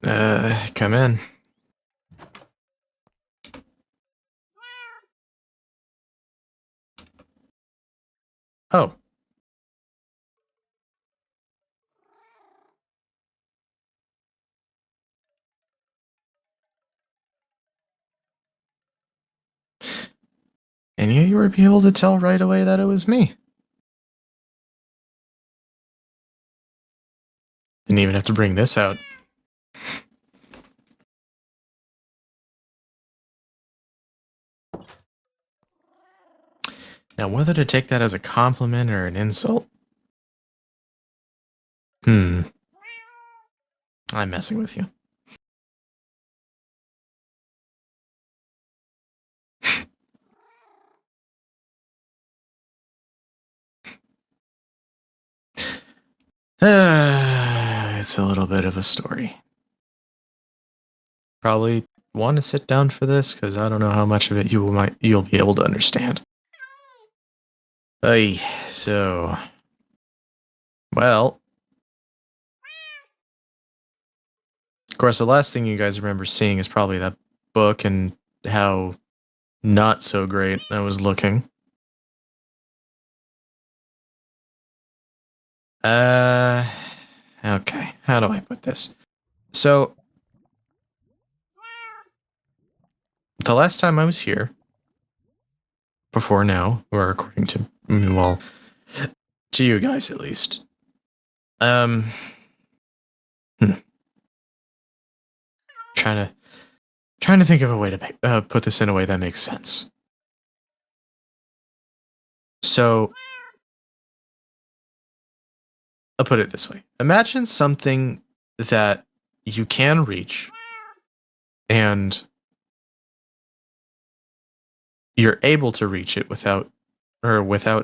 Come in. Oh. And you were able to tell right away that it was me. Didn't even have to bring this out. Now, whether to take that as a compliment or an insult. I'm messing with you. It's a little bit of a story. Probably want to sit down for this because I don't know how much of it you'll be able to understand. Hey, so, well, of course, the last thing you guys remember seeing is probably that book and how not so great I was looking. Okay, how do I put this? So, the last time I was here, before now, or according to, well, to you guys at least, um, trying to think of a way to put this in a way that makes sense. So, I'll put it this way. Imagine something that you can reach and you're able to reach it without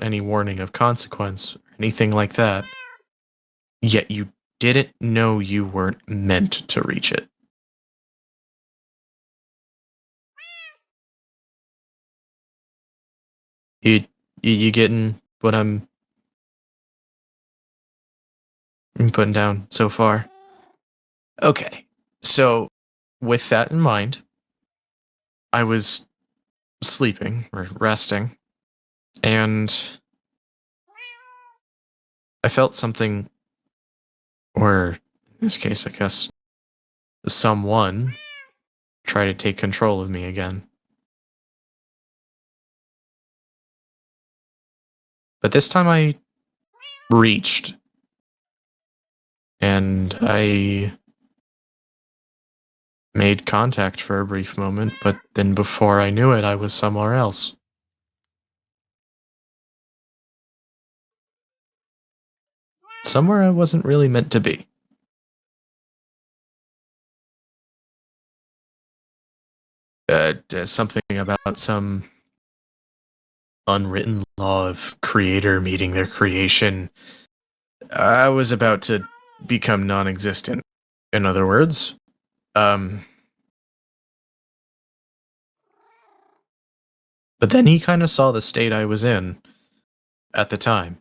any warning of consequence or anything like that, yet you didn't know you weren't meant to reach it. You getting what I'm putting down so far? Okay. So, with that in mind, I was sleeping or resting, and I felt something, or in this case, I guess, someone try to take control of me again. But this time I reached, and I made contact for a brief moment, but then before I knew it, I was somewhere else. Somewhere I wasn't really meant to be. Something about some unwritten law of creator meeting their creation. I was about to become non-existent. In other words, but then he kind of saw the state I was in at the time.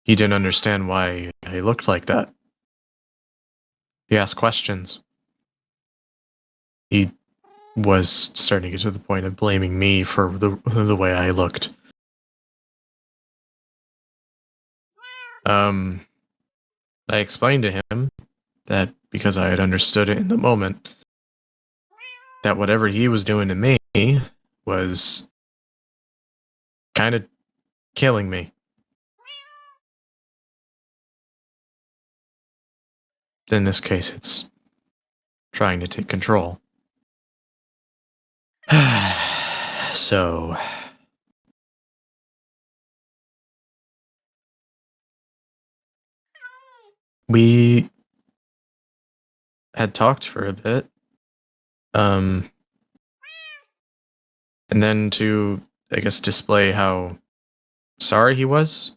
He didn't understand why I looked like that. He asked questions. He was starting to get to the point of blaming me for the way I looked. I explained to him that because I had understood it in the moment, that whatever he was doing to me was kind of killing me. In this case, it's trying to take control. So, we had talked for a bit. And then to, I guess, display how sorry he was,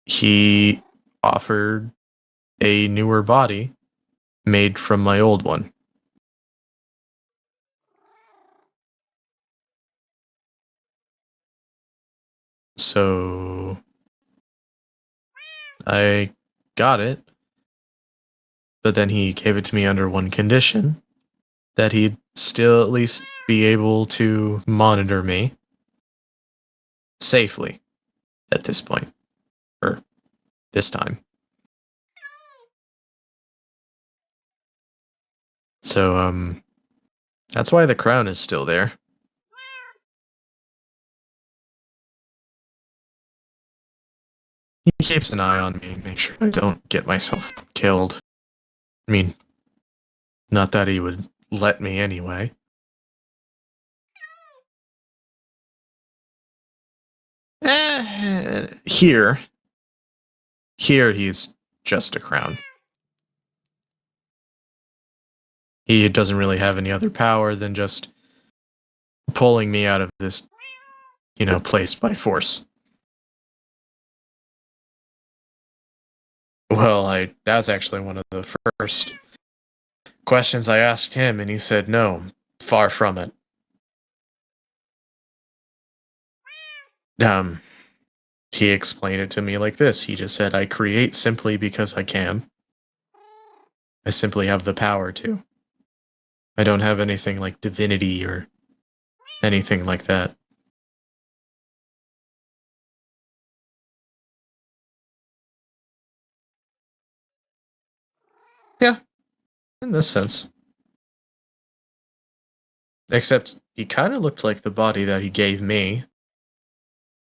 he offered a newer body made from my old one. So I got it, But then he gave it to me under one condition, that he'd still at least be able to monitor me safely at this point, or this time. So, that's why the crown is still there. He keeps an eye on me, make sure I don't get myself killed. I mean, not that he would let me anyway. Here he's just a crown. He doesn't really have any other power than just pulling me out of this, place by force. Well, that's actually one of the first questions I asked him, and he said no, far from it. He explained it to me like this. He just said, I create simply because I can. I simply have the power to. I don't have anything like divinity or anything like that. Yeah, in this sense. Except he kind of looked like the body that he gave me.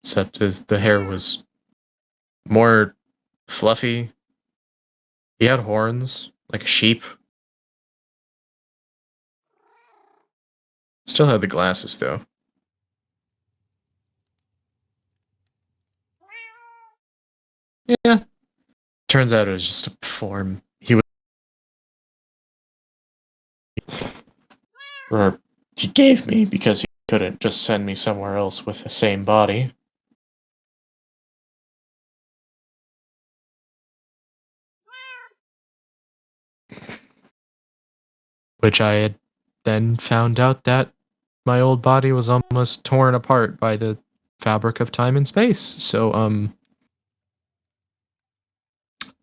Except the hair was more fluffy. He had horns, like a sheep. Still had the glasses, though. Yeah. Turns out it was just a form. He gave me because he couldn't just send me somewhere else with the same body. Which I had then found out that my old body was almost torn apart by the fabric of time and space. So,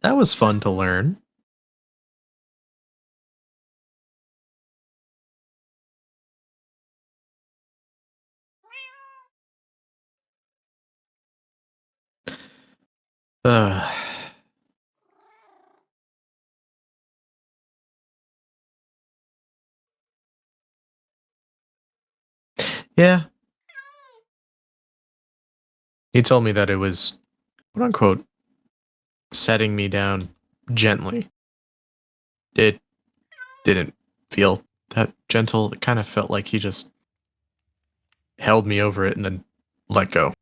that was fun to learn. Uh, yeah. He told me that it was, quote unquote, setting me down gently. It didn't feel that gentle. It kind of felt like he just held me over it and then let go.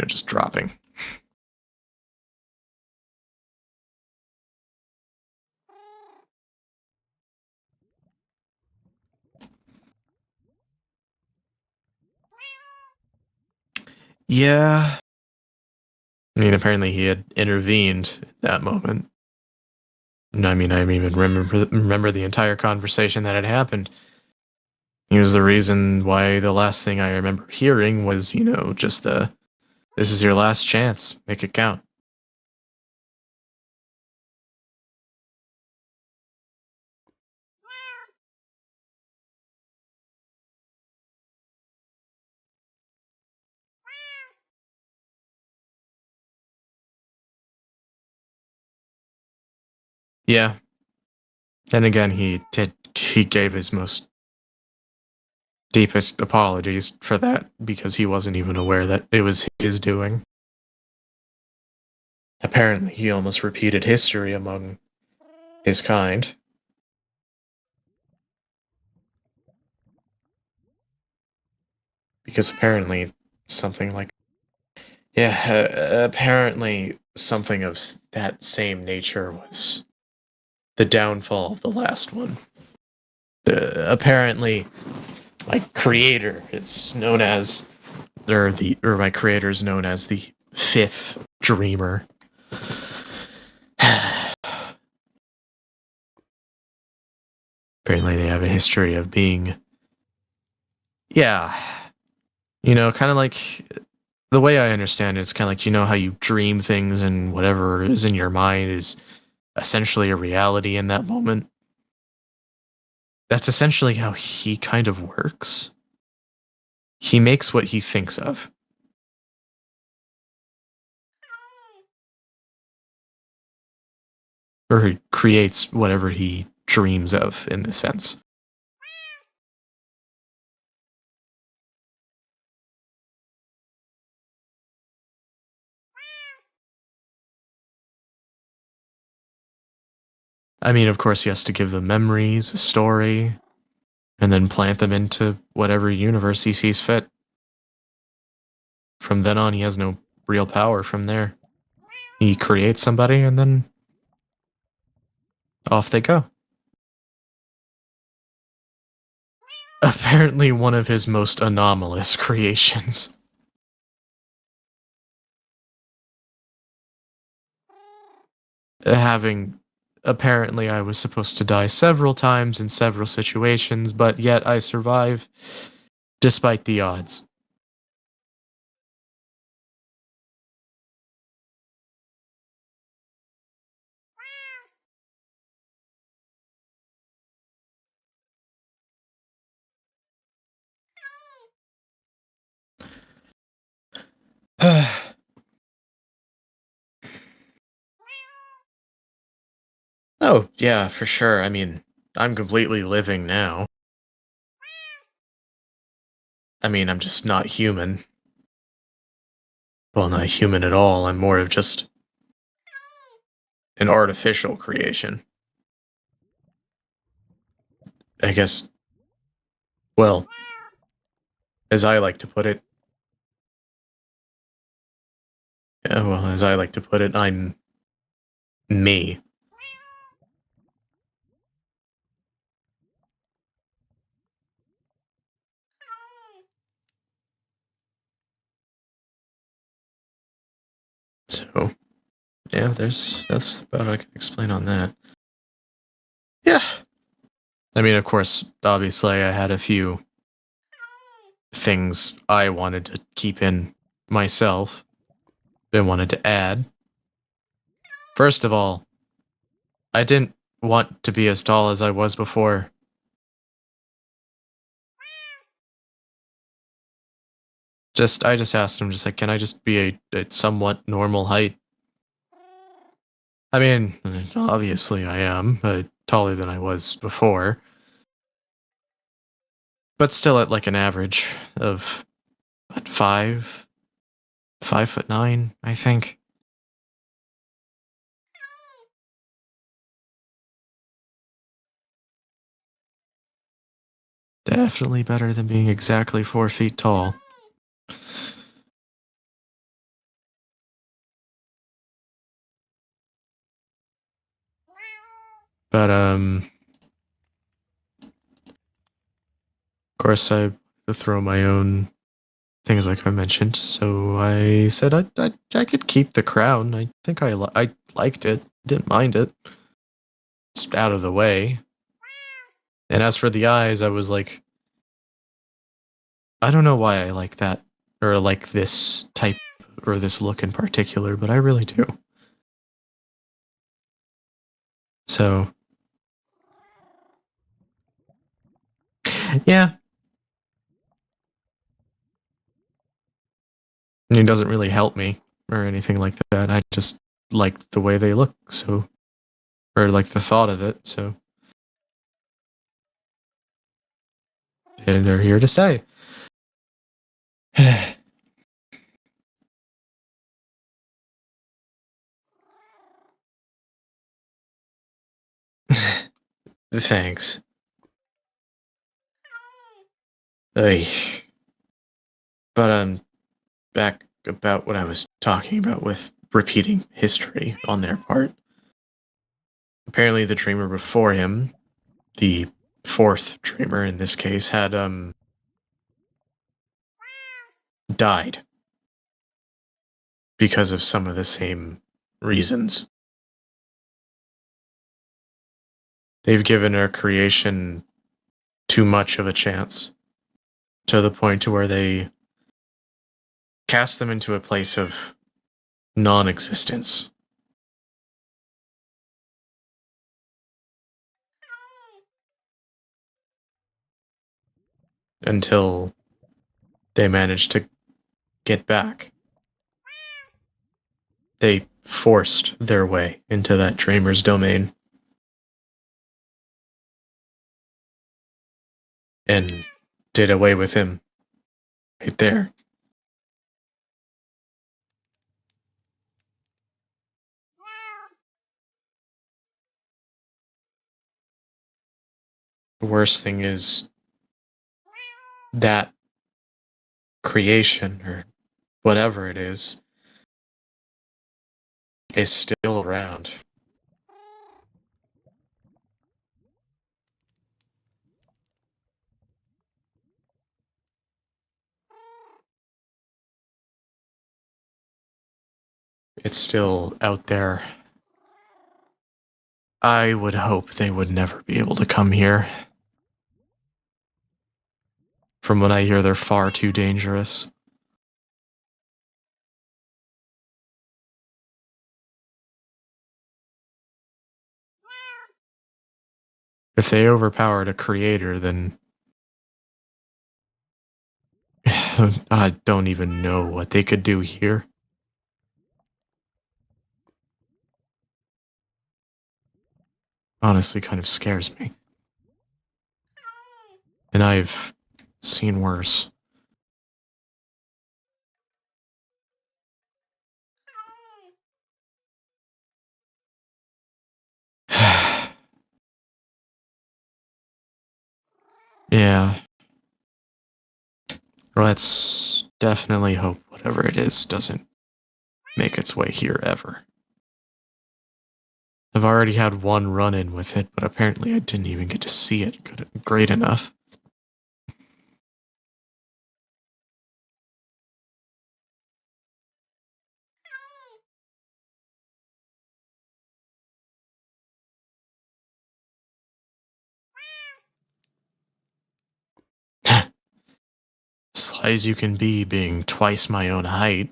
Just dropping. Yeah. I mean, apparently he had intervened at that moment. I mean, I even remember the entire conversation that had happened. He was the reason why the last thing I remember hearing was, just this is your last chance. Make it count. Yeah. And again, he gave his most deepest apologies for that because he wasn't even aware that it was his doing. Apparently, he almost repeated history among his kind. Because apparently, something like. Yeah, apparently, something of that same nature was the downfall of the last one. Apparently, my creator is known as. My creator is known as the fifth dreamer. Apparently, they have a history of being. Yeah. Kind of like the way I understand it, it's kind of like, you know how you dream things and whatever is in your mind is essentially a reality in that moment. That's essentially how he kind of works. He makes what he thinks of. Or he creates whatever he dreams of, in this sense. I mean, of course, he has to give them memories, a story, and then plant them into whatever universe he sees fit. From then on, he has no real power from there. He creates somebody, and then off they go. Apparently, one of his most anomalous creations. Apparently, I was supposed to die several times in several situations, but yet I survive despite the odds. Oh, yeah, for sure. I mean, I'm completely living now. I mean, I'm just not human. Well, not human at all. I'm more of just an artificial creation. I guess, well, as I like to put it, as I like to put it, I'm me. So, yeah, that's about all I can explain on that. Yeah. I mean, of course, obviously, I had a few things I wanted to keep in myself, I wanted to add. First of all, I didn't want to be as tall as I was before. I just asked him, just like, can I just be a somewhat normal height? I mean, obviously I am taller than I was before, but still at like an average of what, 5'9", I think. Definitely better than being exactly 4 feet tall. But of course I throw my own things like I mentioned. So I said I could keep the crown. I think I liked it. Didn't mind it. It's out of the way. And as for the eyes, I was like, I don't know why I like that or like this type or this look in particular, but I really do. So yeah, it doesn't really help me or anything like that. I just like the way they look, so or like the thought of it. So and they're here to stay. Thanks. Ay. But back about what I was talking about with repeating history on their part. Apparently, the dreamer before him, the fourth dreamer in this case, had died because of some of the same reasons. They've given our creation too much of a chance to the point to where they cast them into a place of non-existence. Until they managed to get back. They forced their way into that dreamer's domain. And did away with him. Right there. The worst thing is that creation, or whatever it is still around. It's still out there. I would hope they would never be able to come here. From what I hear, they're far too dangerous. If they overpowered a creator, then I don't even know what they could do here. Honestly, kind of scares me. And I've seen worse. Yeah. Let's definitely hope whatever it is doesn't make its way here ever. I've already had one run-in with it, but apparently I didn't even get to see it great enough. Sly as you can be, being twice my own height.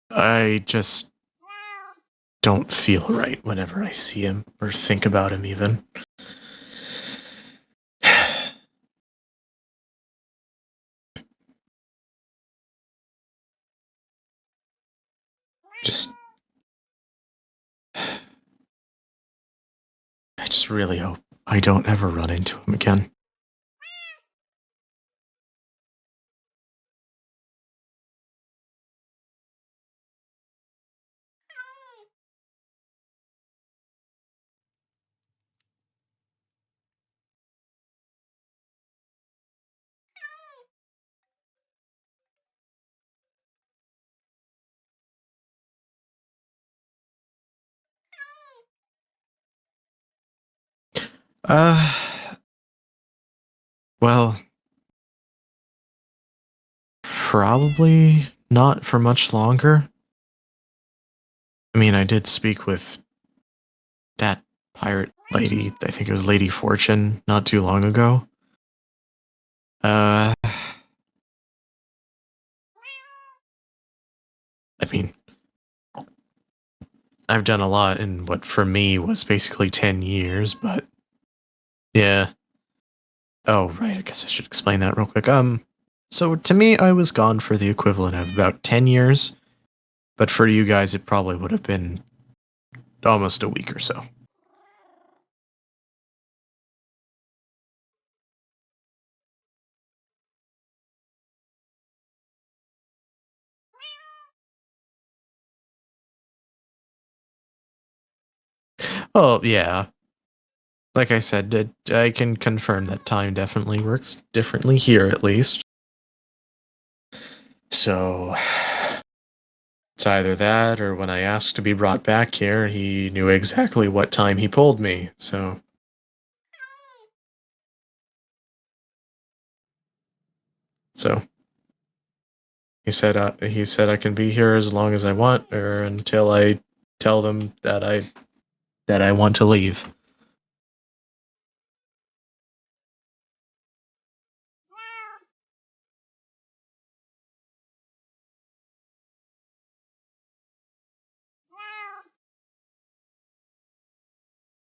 I just don't feel right whenever I see him, or think about him even. I just really hope I don't ever run into him again. Well, probably not for much longer. I mean, I did speak with that pirate lady, I think it was Lady Fortune, not too long ago. I mean, I've done a lot in what for me was basically 10 years, but yeah. Oh, right, I guess I should explain that real quick. So to me, I was gone for the equivalent of about 10 years, but for you guys, it probably would have been almost a week or so. Oh, yeah. Like I said, I can confirm that time definitely works differently here, at least. So, it's either that, or when I asked to be brought back here, he knew exactly what time he pulled me, so... So, he said I can be here as long as I want, or until I tell them that I want to leave.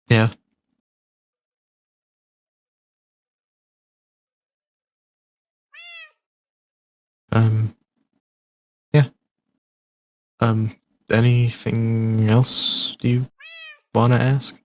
Yeah. Um. Yeah. Um. Anything else do you want to ask?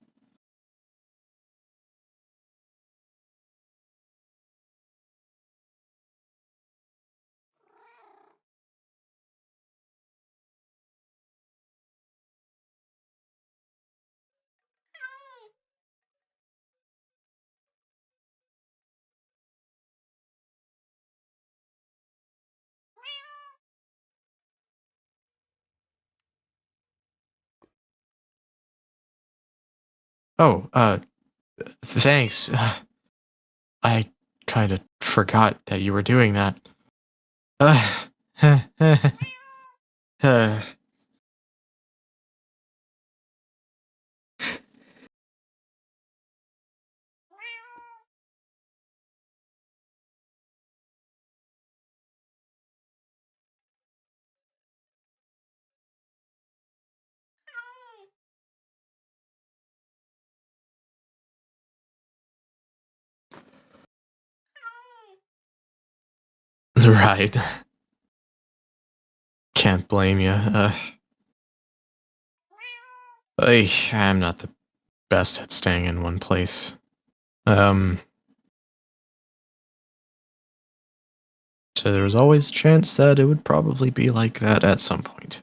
Oh. Thanks. I kind of forgot that you were doing that. Uh, right. Can't blame you. I'm not the best at staying in one place. Um, so there was always a chance that it would probably be like that at some point.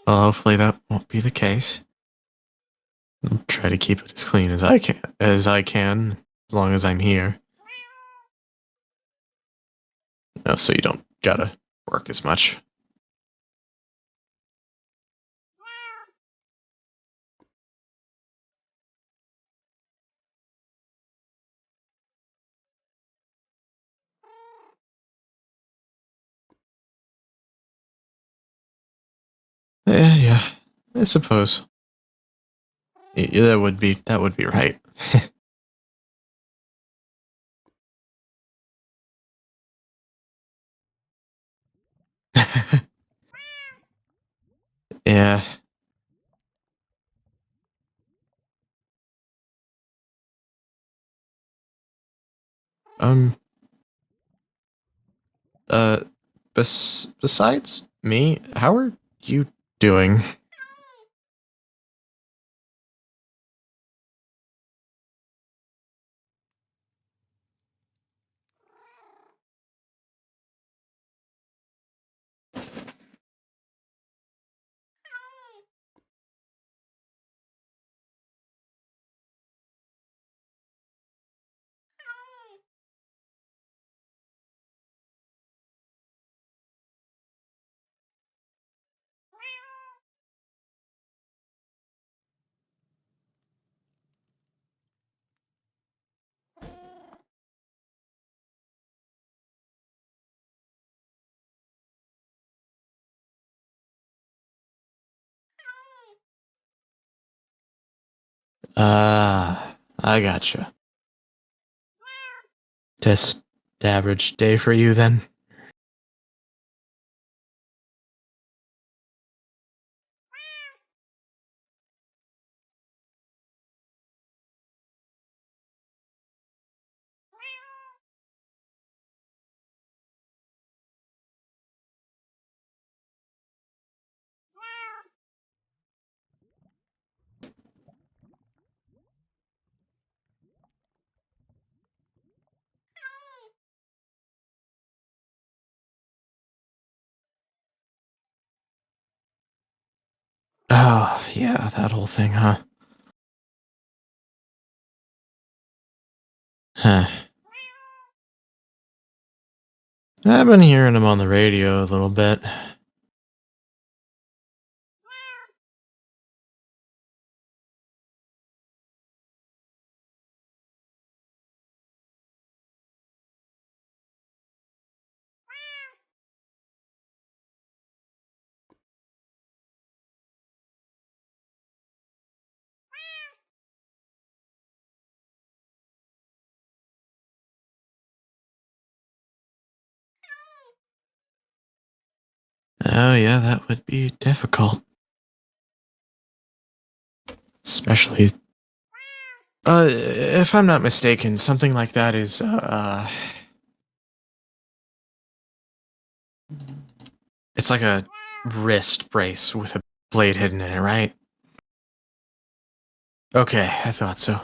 Well, hopefully that won't be the case. I'll try to keep it as clean as as long as I'm here. So you don't gotta work as much. Yeah, I suppose. Yeah, that would be right. Yeah. Um. Uh. Besides me, how are you doing? I gotcha. Just average day for you then? Oh, yeah, that whole thing, huh? Huh. I've been hearing him on the radio a little bit. Oh, yeah, that would be difficult. Especially. If I'm not mistaken, something like that is, it's like a wrist brace with a blade hidden in it, right? Okay, I thought so.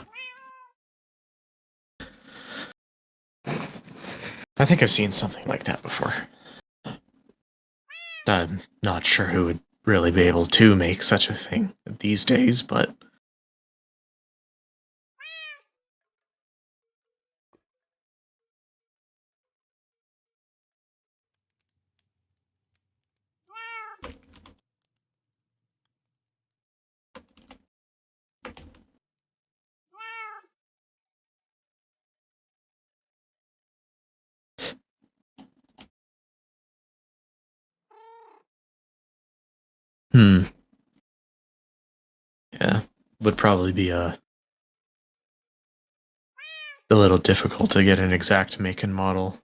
I think I've seen something like that before. I'm not sure who would really be able to make such a thing these days, but... Yeah, would probably be a little difficult to get an exact make and model.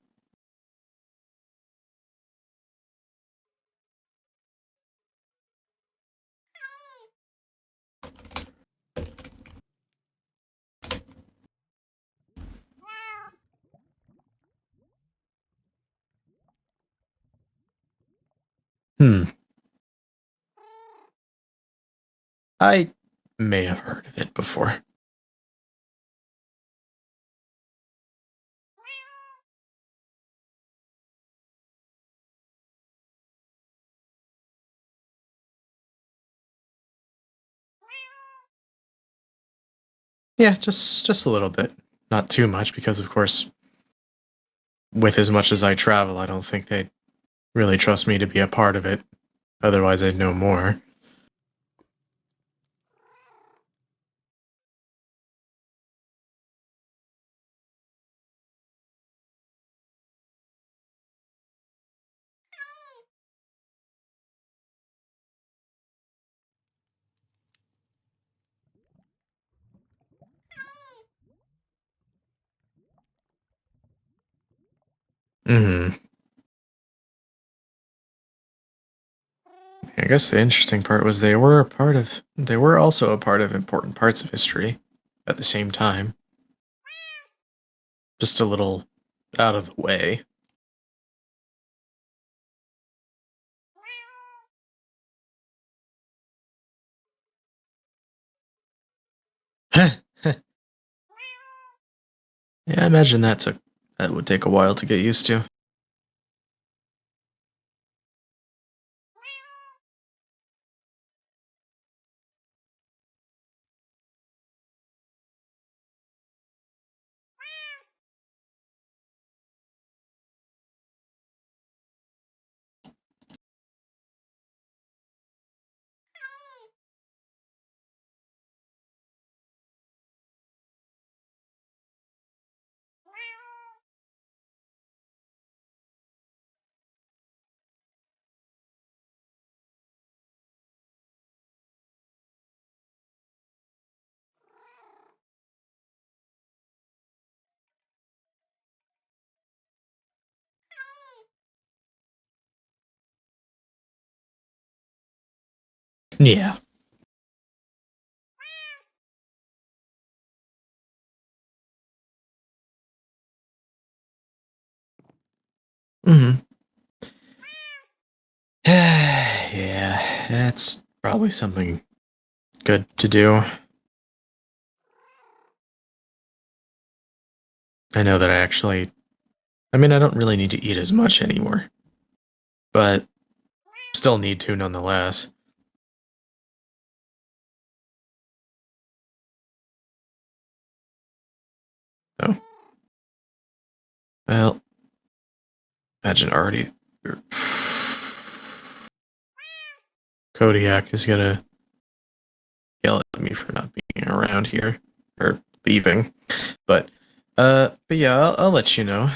I may have heard of it before. Yeah, just a little bit. Not too much, because of course, with as much as I travel, I don't think they'd really trust me to be a part of it. Otherwise, I'd know more. Hmm. I guess the interesting part was they were also a part of important parts of history at the same time. Just a little out of the way. Yeah, I imagine that would take a while to get used to. Yeah. Hmm. Yeah, that's probably something good to do. I know that I mean, I don't really need to eat as much anymore, but still need to nonetheless. So, well, imagine already. Kodiak is gonna yell at me for not being around here or leaving, but yeah, I'll let you know.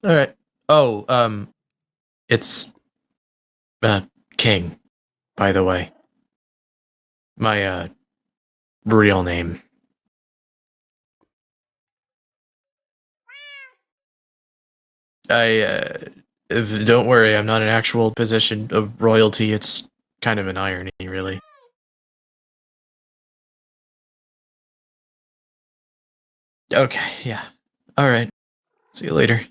All right. Oh, it's uh King, by the way. My real name. Don't worry, I'm not an actual position of royalty. It's kind of an irony, really. Okay, yeah. Alright. See you later.